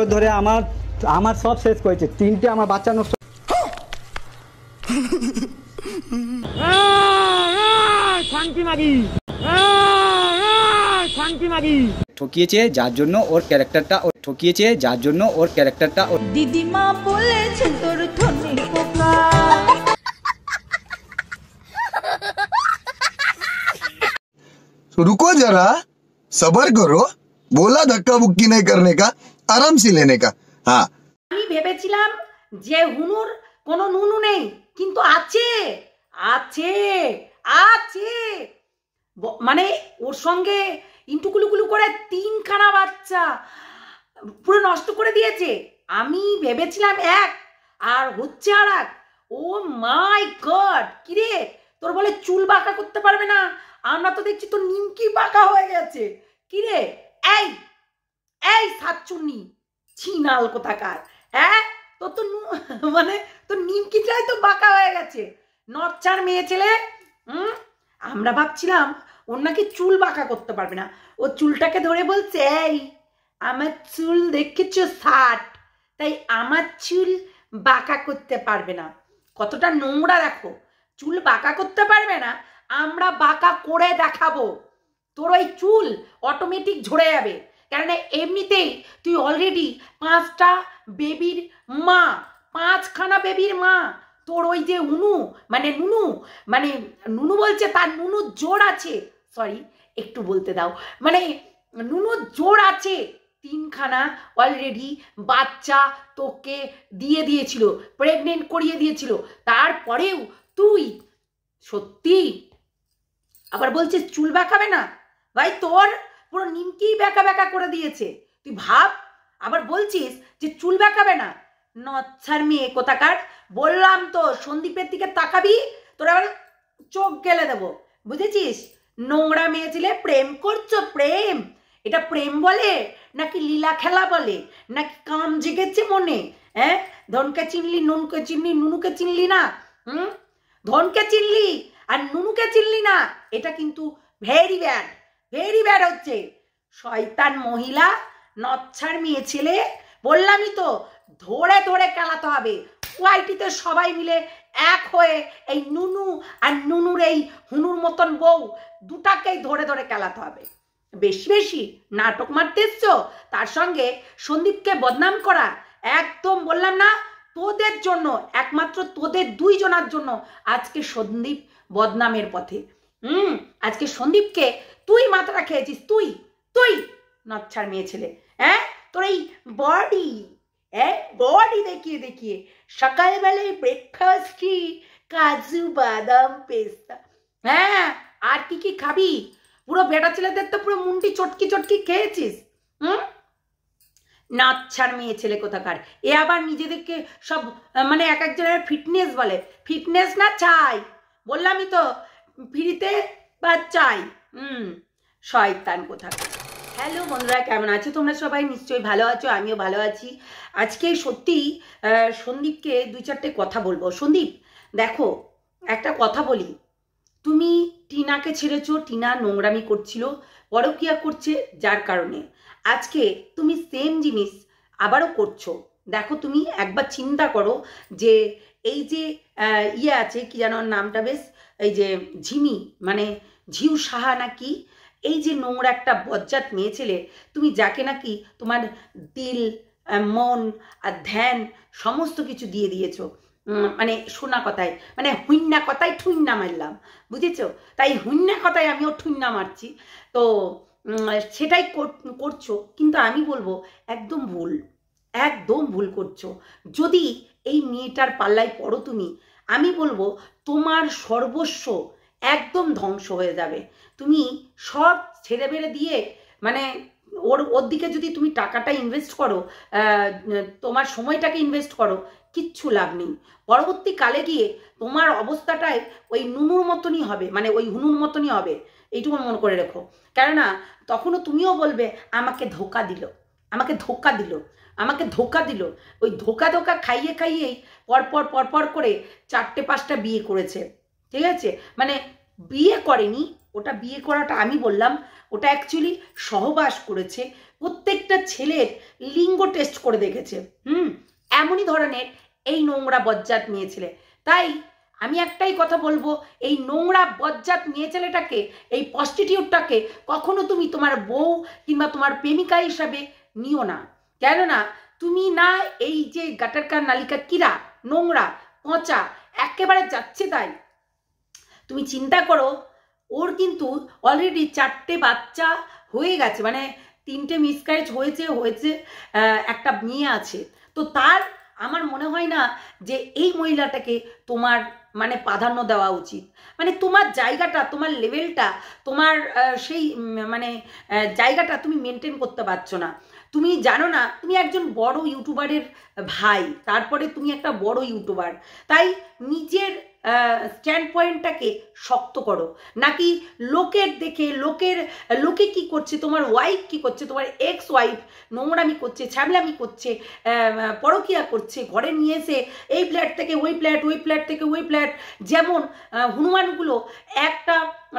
বছর ধরে আমার আমার সব শেষ করেছে, 3টে আমার বাচ্চা নষ্ট। ঠকিয়েছে যার জন্য ওর ক্যারেক্টারটা, ঠকিয়েছে যার জন্য ওর ক্যারেক্টারটা। দিদিমা বলেছে তোর ধনে পোকা। रुको जरा, सबर करो, बोला धक्का बुक्की नहीं करने का, आराम से लेने का। हाँ, আমি ভেবেছিলাম যে হুনুর কোনো নুনু নেই, কিন্তু আছে আছে আছে। মানে ওর সঙ্গে ইন্টুকুলুকুলু করে 3খানা বাচ্চা পুরো নষ্ট করে দিয়েছে। আমি ভেবেছিলাম এক, আর হচ্ছে আর এক। ও মাই গড, কিরে তোর বলে চুল বাঁকা করতে পারবে না, আমরা তো দেখছি তোর নিমকি বাঁকা হয়ে গেছে। কিরে এই এই সাতচুন্নি ছিনাল কোথাকার, হ্যাঁ তোর তো মানে তোর নিমকিটাই তো বাঁকা হয়ে গেছে। নচ্চার মেয়ে ছেলে। আমরা ভাবছিলাম ওর নাকি চুল বাঁকা করতে পারবে না। ও চুলটাকে ধরে বলছে, এই আমার চুল দেখেছ 60, তাই আমার চুল বাঁকা করতে পারবে না। কতটা নোংরা দেখো, চুল বাঁকা করতে পারবে না, আমরা বাঁকা করে দেখাবো। তোর ওই চুল অটোমেটিক ঝরে যাবে, কারণ এমনিতেই তুই অলরেডি 5টা বেবির মা, 5খানা বেবির মা। তোর ওই যে নুনু বলছে, তার নুনু জোর আছে, সরি একটু বলতে দাও, মানে নুনু জোর আছে। 3খানা অলরেডি বাচ্চা তোকে দিয়ে দিয়েছিল, প্রেগনেন্ট করিয়ে দিয়েছিল। তারপরেও তুই সত্যি আবার বলছিস চুল বাঁকাবে না? ভাই তোর পুরো নিমকি বেঁকা বেঁকা করে দিয়েছে। তুই ভাব, আবার বলছিস যে চুল বাঁকাবে না। নচ্ছার মেয়ে কোথাকার। বললাম তো সন্দীপের দিকে তাকাবি, তোর আবার চোখ গেলে দেবো, বুঝেছিস? নোংরা মেয়ে ছেলে প্রেম করছো। প্রেম, এটা প্রেম বলে নাকি লীলা খেলা বলে, নাকি কাম জেগেছে মনে? হ্যাঁ, ধনকে চিনলি, নুনকে চিনলি, নুনুকে চিনলি না। ধনকে চিনলি আর নুনুকে চিনলি না, এটা কিন্তু ভেরি ব্যাড, ভেরি ব্যাড হচ্ছে। শয়তান মহিলা, নচ্ছার মেয়ে ছেলে। বললামই তো ধরে ধরে খেলাতে হবে। ওয়াইটিতে সবাই মিলে এক হয়ে এই নুনু আর নুনুর এই হুনুর মতন বউ দুটাকেই ধরে ধরে খেলাতে হবে। বেশি বেশি নাটক মারতে এসছো, তার সঙ্গে সন্দীপকে বদনাম করা। একদম বললাম না, তোদের জন্য, একমাত্র তোদের 2 জনার জন্য আজকে সন্দীপ বদনামের পথে। আজকে সন্দীপকে তুই মাথাটা খেয়েছিস, তুই তুই নচ্ছার মেয়ে ছেলে। হ্যাঁ, তোর এই বডি, বডি দেখিয়ে দেখিয়ে সকালবেলায় ব্রেকফাস্ট কি কাজু বাদাম পেস্তা, হ্যাঁ আর কি কি খাবি? পুরো বেটা ছেলেদের তো পুরো মুন্ডি চটকি চটকি খেয়েছিস। নাচ্ছার মেয়ে ছেলে কোথাকার। এ আবার নিজেদেরকে সব মানে এক একজনের ফিটনেস বলে। ফিটনেস না চাই, বললামই তো ফ্রিতে বা চাই। শয়তান কোথাকার। হ্যালো বন্ধুরা, কেমন আছো তোমরা সবাই? নিশ্চয়ই ভালো আছো, আমিও ভালো আছি। আজকে সত্যি সন্দীপকে 2-4টে কথা বলবো। সন্দীপ দেখো, একটা কথা বলি, তুমি টিনাকে ছেড়েছো, টিনা নোংরামি করছিল, পরকিয়া করছে, যার কারণে আজকে তুমি সেম জিনিস আবারও করছো। দেখো তুমি একবার চিন্তা করো যে এই যে ইয়ে আছে, কি জানো নামটা বেশ, এই যে ঝিমি মানে ঝিউ সাহা নাকি, এই যে নোংরা একটা বজ্জাত মেয়ে ছেলে, তুমি যাকে নাকি তোমার দিল, মন আর ধ্যান সমস্ত কিছু দিয়ে দিয়েছো, মানে শোনা কথায়, মানে হুইন্না কথায় ঠুইন্না মারলাম, বুঝেছো? তাই হুইন্না কথায় আমিও ঠুইন্না মারছি। তো সেটাই করছো, কিন্তু আমি বলবো একদম ভুল, একদম ভুল করছো। যদি এই মেয়েটার পাল্লায় পড়ো তুমি, আমি বলবো তোমার সর্বস্ব একদম ধ্বংস হয়ে যাবে। তুমি সব ছেড়ে বেড়ে দিয়ে মানে ওর দিকে যদি তুমি টাকাটা ইনভেস্ট করো, তোমার সময়টাকে ইনভেস্ট করো, কিচ্ছু লাভ নেই। পরবর্তীকালে গিয়ে তোমার অবস্থাটাই ওই নুনুর মতনই হবে, মানে ওই হুনুর মতনই হবে, এইটুকু মনে করে রেখো। কেননা তখনও তুমিও বলবে আমাকে ধোকা দিল, আমাকে ধোকা দিল, আমাকে ধোকা দিল। ওই ধোকা ধোকা খাইয়ে খাইয়েই পরপর করে 4টে 5টা বিয়ে করেছে, ঠিক আছে? মানে বিয়ে করেনি, ওটা বিয়ে করাটা আমি বললাম, ওটা অ্যাকচুয়ালি সহবাস করেছে, প্রত্যেকটা ছেলের লিঙ্গ টেস্ট করে দেখেছে। এমনই ধরনের এই নোংরা বজ্জাত মেয়ে ছেলে। তাই আমি একটাই কথা বলবো, এই নোংরা বজ্জাত মেয়ে ছেলেটাকে, এই প্রস্টিটিউটটাকে কখনো তুমি তোমার বউ কিংবা তোমার প্রেমিকা হিসাবে নিও না। কেননা তুমি না এই যে গাটারকার নালিকা কিরা নোংরা পচা একেবারে যাচ্ছে তাই। তুমি চিন্তা করো, ওর কিন্তু অলরেডি 4টে বাচ্চা হয়ে গেছে, মানে 3টে মিসক্যারেজ হয়েছে, একটা মেয়ে আছে। তো তার আমার মনে হয় না যে এই মহিলাটাকে তোমার মানে প্রাধান্য দেওয়া উচিত। মানে তোমার জায়গাটা, তোমার লেভেলটা, তোমার সেই মানে জায়গাটা তুমি মেনটেন করতে পারছো না। তুমি জানো না তুমি একজন বড় ইউটিউবারের ভাই, তারপরে তুমি একটা বড় ইউটিউবার। তাই নিজের স্ট্যান্ড পয়েন্টটাকে শক্ত করো, নাকি লোকের দেখে লোকে কি করছে, তোমার ওয়াইফ কি করছে, তোমার এক্স ওয়াইফ নোংরামি করছে, ছ্যাবলামি করছে, পরকিয়া করছে, ঘরে নিয়ে এসে এই ফ্ল্যাট থেকে ওই ফ্ল্যাট, ওই ফ্ল্যাট থেকে ওই ফ্ল্যাট। যেমন হনুমানগুলো একটা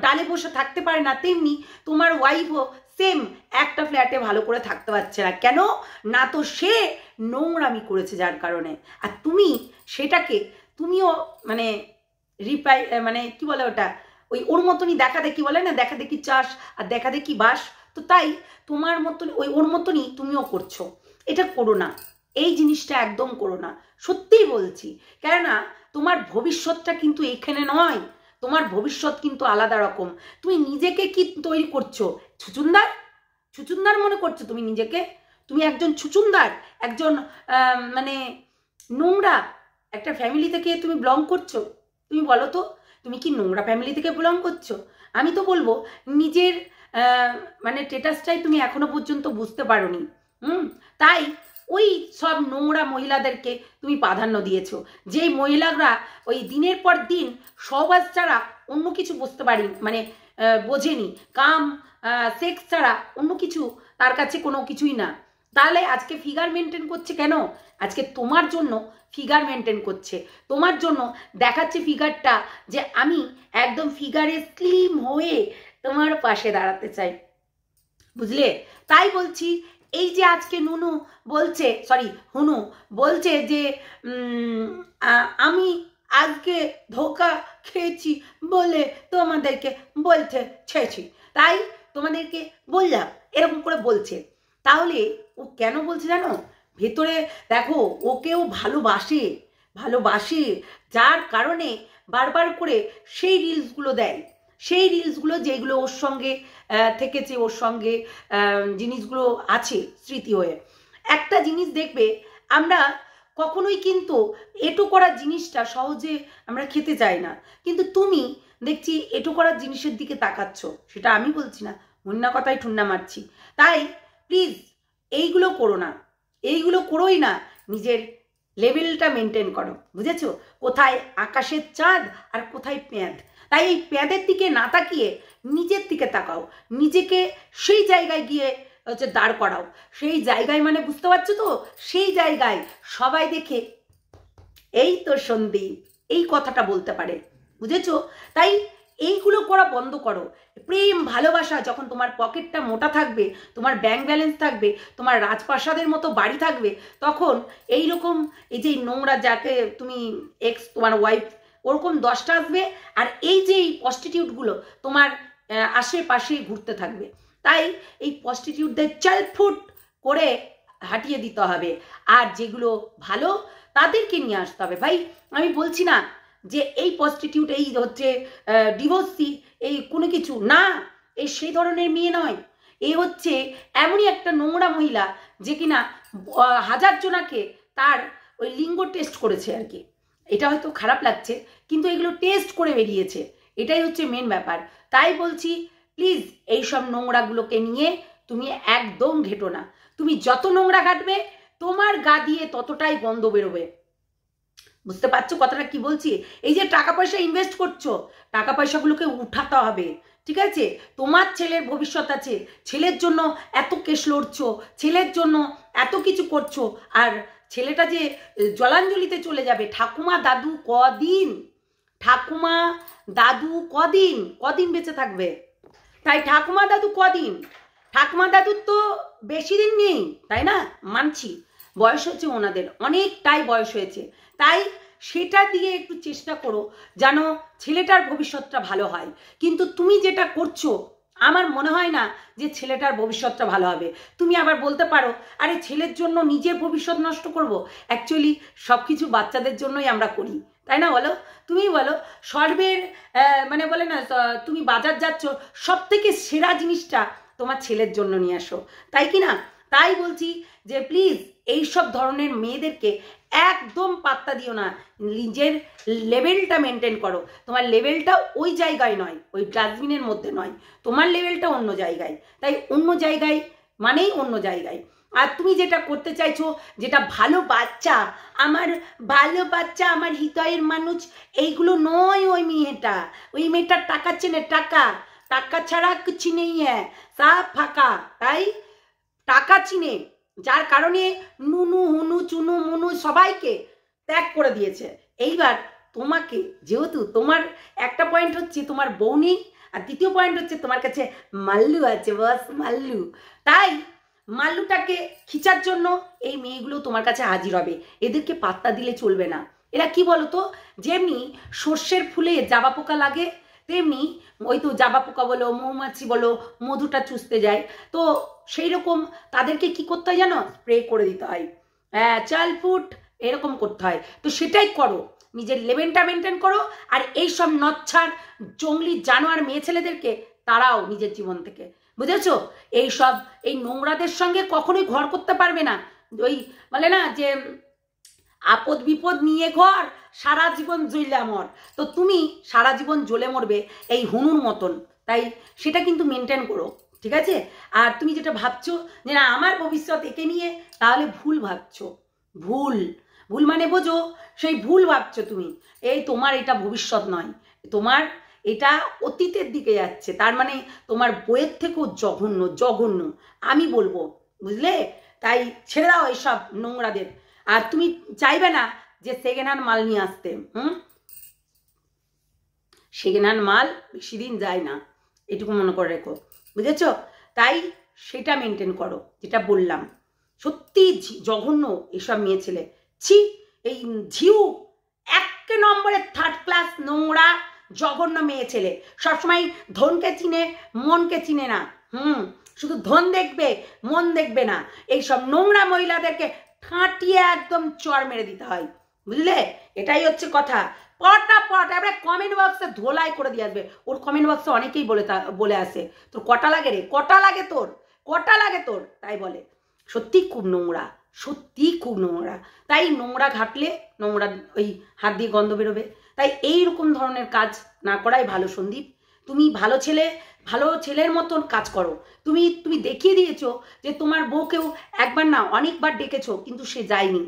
ডালে বসে থাকতে পারে না, তেমনি তোমার ওয়াইফও সেম একটা ফ্ল্যাটে ভালো করে থাকতে পারছে না। কেন না? তো সে নোংরামি করেছে যার কারণে। আর তুমি সেটাকে তুমিও মানে মানে কি বলে ওটা, ওর মতনই দেখা দেখি বলে না, দেখা দেখি চাষ আর দেখা দেখি বাস। তো তাই তোমার মতন ওর মতনই তুমিও করছো। এটা করো না, এই জিনিসটা একদম করো না, সত্যিই বলছি। কেননা তোমার ভবিষ্যৎটা কিন্তু এখানে নয়, তোমার ভবিষ্যৎ কিন্তু আলাদা রকম। তুমি নিজেকে কি তৈরি করছো? ছুচুন্দার মনে করছো তুমি নিজেকে? তুমি একজন ছুচুন্দার, একজন মানে নোংরা একটা ফ্যামিলি থেকে তুমি বিলং করছো? তুমি বলো তো, তুমি কি নোংরা ফ্যামিলি থেকে বিলং করছো? আমি তো বলবো নিজের মানে স্ট্যাটাসটাই তুমি এখনো পর্যন্ত বুঝতে পারোনি। তাই ওই সব নোংরা মহিলাদেরকে তুমি প্রাধান্য দিয়েছো, যেই মহিলারা ওই দিনের পর দিন সহবাস ছাড়া অন্য কিছু বুঝতে পারি মানে বোঝেনি, কাম সেক্স ছাড়া অন্য কিছু তার কাছে কোনো কিছুই না। তাহলে আজকে ফিগার মেনটেন করছে কেন? আজকে তোমার জন্য ফিগার মেনটেন করছে, তোমার জন্য দেখাচ্ছে ফিগারটা যে আমি একদম ফিগারে স্লিম হয়ে তোমার পাশে দাঁড়াতে চাই, বুঝলে? তাই বলছি, এই যে আজকে হুনু বলছে যে আমি আজকে ধোকা খেয়েছি বলে তোমাদেরকে বলতে ছেছি, তাই তোমাদেরকে বললাম, এরকম করে বলছে। তাহলে ও কেন বলছে জানো? ভেতরে দেখো, ওকেও ভালোবাসে, যার কারণে বারবার করে সেই রিলসগুলো দেয়, সেই রিলসগুলো যেগুলো ওর সঙ্গে থেকেছে, ওর সঙ্গে জিনিসগুলো আছে স্মৃতি হয়ে। একটা জিনিস দেখবে, আমরা কখনোই কিন্তু এটো করার জিনিসটা সহজে আমরা খেতে চাই না, কিন্তু তুমি দেখছি এটো করার জিনিসের দিকে তাকাচ্ছ। সেটা আমি বলছি না, অন্য কথাই ঠুন্না মারছি। তাই প্লিজ এইগুলো করো না, এইগুলো করোই না, নিজের লেভেলটা মেনটেন করো, বুঝেছো? কোথায় আকাশের চাঁদ আর কোথায় পেঁদ। তাই এই পেঁদের দিকে না তাকিয়ে নিজের দিকে তাকাও, নিজেকে সেই জায়গায় গিয়ে হচ্ছে দাঁড় করাও। সেই জায়গায় মানে বুঝতে পারছো তো, সেই জায়গায় সবাই দেখে এই তো সন্দীপ এই কথাটা বলতে পারে, বুঝেছো? তাই এইগুলো করা বন্ধ করো। প্রেম ভালোবাসা যখন তোমার পকেটটা মোটা থাকবে, তোমার ব্যাংক ব্যালেন্স থাকবে, তোমার রাজপ্রাসাদের মতো বাড়ি থাকবে, তখন এই রকম এই যে নোংরা যাকে তুমি এক্স তোমার ওয়াইফ ওরকম 10টা আসবে, আর এই যে এই প্রস্টিটিউটগুলো তোমার আশেপাশে ঘুরতে থাকবে। তাই এই প্রস্টিটিউটদের চালফুট করে হাঁটিয়ে দিতে হবে, আর যেগুলো ভালো তাদেরকে নিয়ে আসতে হবে। ভাই আমি বলছি না যে এই প্রস্টিটিউট এই হচ্ছে ডিভোর্সি এই কোনো কিছু না, এই সেই ধরনের মেয়ে নয়। এ হচ্ছে এমনই একটা নোংরা মহিলা যে কিনা 1000 জনাকে তার ওই লিঙ্গ টেস্ট করেছে আর কি। এটা হয়তো খারাপ লাগছে, কিন্তু এগুলো টেস্ট করে বেরিয়েছে, এটাই হচ্ছে মেন ব্যাপার। তাই বলছি প্লিজ এইসব নোংরাগুলোকে নিয়ে তুমি একদম ঘেটো না। তুমি যত নোংরা ঘাটবে তোমার গা দিয়ে ততটাই গন্ধ বেরোবে। বুঝতে পারছো কথাটা কি বলছি? এই যে টাকা পয়সা ইনভেস্ট করছো, টাকা পয়সাগুলোকে উঠাতে হবে, ঠিক আছে? তোমার ছেলের ভবিষ্যৎ আছে, ছেলের জন্য এত কেস লড়ছো, ছেলের জন্য এত কিছু করছো, আর ছেলেটা যে জলাঞ্জলিতে চলে যাবে, ঠাকুমা দাদু কদিন ঠাকুমা দাদু কদিন বেঁচে থাকবে? তাই ঠাকুমা দাদু কদিন? ঠাকুমা দাদুর তো বেশি দিন নেই, তাই না? মানছি বয়স হচ্ছে ওনাদের, অনেকটাই বয়স হয়েছে। তাই সেটা দিয়ে একটু চেষ্টা করো যেন ছেলেটার ভবিষ্যৎটা ভালো হয়। কিন্তু তুমি যেটা করছো আমার মনে হয় না যে ছেলেটার ভবিষ্যৎটা ভালো হবে। তুমি আবার বলতে পারো আরে ছেলের জন্য নিজের ভবিষ্যৎ নষ্ট করব। অ্যাকচুয়ালি সব কিছু বাচ্চাদের জন্যই আমরা করি, তাই না? বলো, তুমি বলো। সর্বের মানে বলে না, তুমি বাজার যাচ্ছ, সব থেকে সেরা জিনিসটা তোমার ছেলের জন্য নিয়ে আসো, তাই কি না? তাই বলছি যে প্লিজ এইসব ধরনের মেয়েদেরকে একদম পাত্তা দিও না, নিজের লেভেলটা মেনটেন করো। তোমার লেভেলটা ওই জায়গায় নয়, ওই ডাস্টবিনের মধ্যে নয়, তোমার লেভেলটা অন্য জায়গায়। তাই অন্য জায়গায় মানেই অন্য জায়গায়। আর তুমি যেটা করতে চাইছো, যেটা ভালো বাচ্চা, আমার ভালো বাচ্চা, আমার হৃদয়ের মানুষ, এইগুলো নয় ওই মেয়েটা। ওই মেয়েটার টাকা চেনে, টাকা ছাড়া কিছু নেই, হ্যাঁ সব ফাঁকা। তাই টাকা চিনে, যার কারণে নুনু হুনু চুনু মুনু সবাইকে ত্যাগ করে দিয়েছে। এইবার তোমাকে, যেহেতু তোমার একটা পয়েন্ট হচ্ছে তোমার বউ নেই, আর দ্বিতীয় পয়েন্ট হচ্ছে তোমার কাছে মাল্লু আছে, বস মাল্লু। তাই মাল্লুটাকে খিচার জন্য এই মেয়েগুলো তোমার কাছে হাজির হবে। এদেরকে পাত্তা দিলে চলবে না। এরা কি বলো তো, যেমনি সর্ষের ফুলে জাবা পোকা লাগে, তেমনি ওই তো জাবা পোকা বলো, মৌমাছি বলো, মধুটা চুষতে যায়। তো সেই রকম তাদেরকে কি করতে হয় জানো? স্প্রে করে দিতে হয়, হ্যাঁ চাল ফুট এরকম করতে হয়। তো সেটাই করো, নিজের লেভেলটা মেনটেন করো। আর এইসব নচ্ছার জঙ্গলি জানোয়ার মেয়ে ছেলেদেরকে তারাও নিজের জীবন থেকে, বুঝেছো? এইসব এই নোংরাদের সঙ্গে কখনোই ঘর করতে পারবে না। ওই বলে না যে আপদ বিপদ নিয়ে ঘর, সারা জীবন জ্বলে মর। তো তুমি সারা জীবন জ্বলে মরবে এই হুনুর মতন। তাই সেটা কিন্তু মেনটেন করো, ঠিক আছে? আর তুমি যেটা ভাবছো যে না আমার ভবিষ্যৎ একে নিয়ে, তাহলে ভুল ভাবছো। ভুল মানে বোঝো, সেই ভুল ভাবছো তুমি। এই তোমার এটা ভবিষ্যৎ নয়, তোমার এটা অতীতের দিকে যাচ্ছে। তার মানে তোমার বইয়ের থেকেও জঘন্য আমি বলবো, বুঝলে? তাই ছেড়ে দাও এইসব নোংরাদের। আর তুমি চাইবে না যে সেকেন্ড হ্যান্ড মাল নিয়ে আসতে। সেকেন্ড হ্যান্ড মাল বেশি দিন যায় না, এটুকু মনে করে রেখো, বুঝেছ? তাই সেটা মেনটেন করো যেটা বললাম। সত্যি জঘন্য এসব মেয়ে ছেলে, ছি। এই ঝিউ এক নম্বরের থার্ড ক্লাস নোংরা জঘন্য মেয়ে ছেলে। সবসময় ধনকে চিনে, মনকে চিনে না। শুধু ধন দেখবে, মন দেখবে না। এইসব নোংরা মহিলাদেরকে ঠাঁটিয়ে একদম চর মেরে দিতে হয়, বুঝলে? এটাই হচ্ছে কথা। পটাপট এবারে কমেন্ট বক্সে ধোলাই করে দিয়ে আসবে। ওর কমেন্ট বক্সে অনেকেই বলে আসে তোর কটা লাগে রে, কটা লাগে তোর, তাই বলে। সত্যি খুব নোংরা, সত্যি খুব নোংরা। তাই নোংরা ঘাটলে নোংরা ওই হাত দিয়ে গন্ধ বেরোবে। তাই এইরকম ধরনের কাজ না করাই ভালো। সন্দীপ, তুমি ভালো ছেলের মতন কাজ করো। তুমি দেখিয়ে দিয়েছো যে তোমার বউকেও একবার না অনেকবার ডেকেছো, কিন্তু সে যায়নি।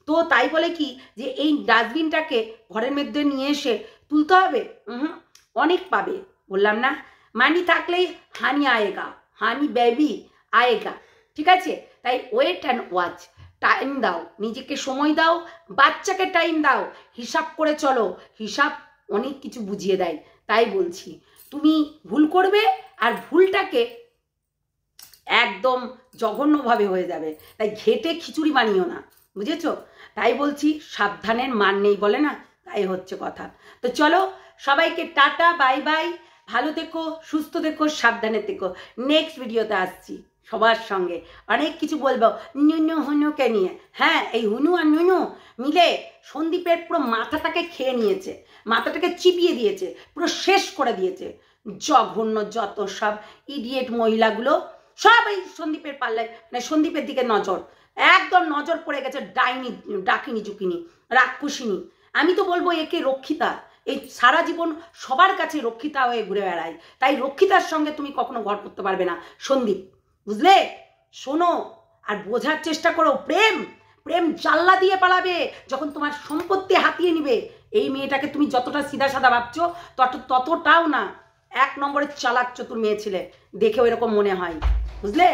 তো তাই বলে কি যে এই ডাস্টবিনটাকে ঘরের মধ্যে নিয়ে এসে তুলতে হবে? অনেক পাবে, বললাম না? মানি থাকলেই হানি আয়েগা, হানি বেবি আয়েগা, ঠিক আছে? তাই ওয়েট অ্যান্ড ওয়াচ, টাইম দাও, নিজেকে সময় দাও, বাচ্চাকে টাইম দাও, হিসাব করে চলো। হিসাব অনেক কিছু বুঝিয়ে দেয়। তাই বলছি তুমি ভুল করবে, আর ভুলটাকে একদম জঘন্যভাবে হয়ে যাবে। তাই ঘেটে খিচুড়ি বানিও না, বুঝেছো? তাই বলছি সাবধানের মান নেই বলে না, তাই হচ্ছে কথা। তো চলো সবাইকে টাটা, বাই বাই, ভালো থেকো, সুস্থ থেকো, সাবধানে থেকো। নেক্সট ভিডিওতে আসছি সবার সঙ্গে, অনেক কিছু বলবো নুনু হুনুকে নিয়ে। হ্যাঁ, এই হুনু আর নুনু মিলে সন্দীপের পুরো মাথাটাকে খেয়ে নিয়েছে, মাথাটাকে চিপিয়ে দিয়েছে, পুরো শেষ করে দিয়েছে। জঘন্য যত সব ইডিয়েট মহিলাগুলো সব এই সন্দীপের পাল্লায়, মানে সন্দীপের দিকে নজর, একদম নজর পড়ে গেছে। ডাইনি, ডাকিনি, জুকিনি, রাক্ষসিনী। আমি তো বলবো একে রক্ষিতা। এই সারা জীবন সবার কাছে রক্ষিতা হয়ে ঘুরে বেড়ায়। তাই রক্ষিতার সঙ্গে তুমি কখনো ঘর করতে পারবে না সন্দীপ, বুঝলে? শোনো আর বোঝার চেষ্টা করো। প্রেম জাল্লা দিয়ে পালাবে যখন তোমার সম্পত্তি হাতিয়ে নিবে। এই মেয়েটাকে তুমি যতটা সিধা সাদা ভাবছো ততটাও না। এক নম্বরের চালাক চতুর মেয়ে ছেলে, দেখেও এরকম মনে হয়, বুঝলে?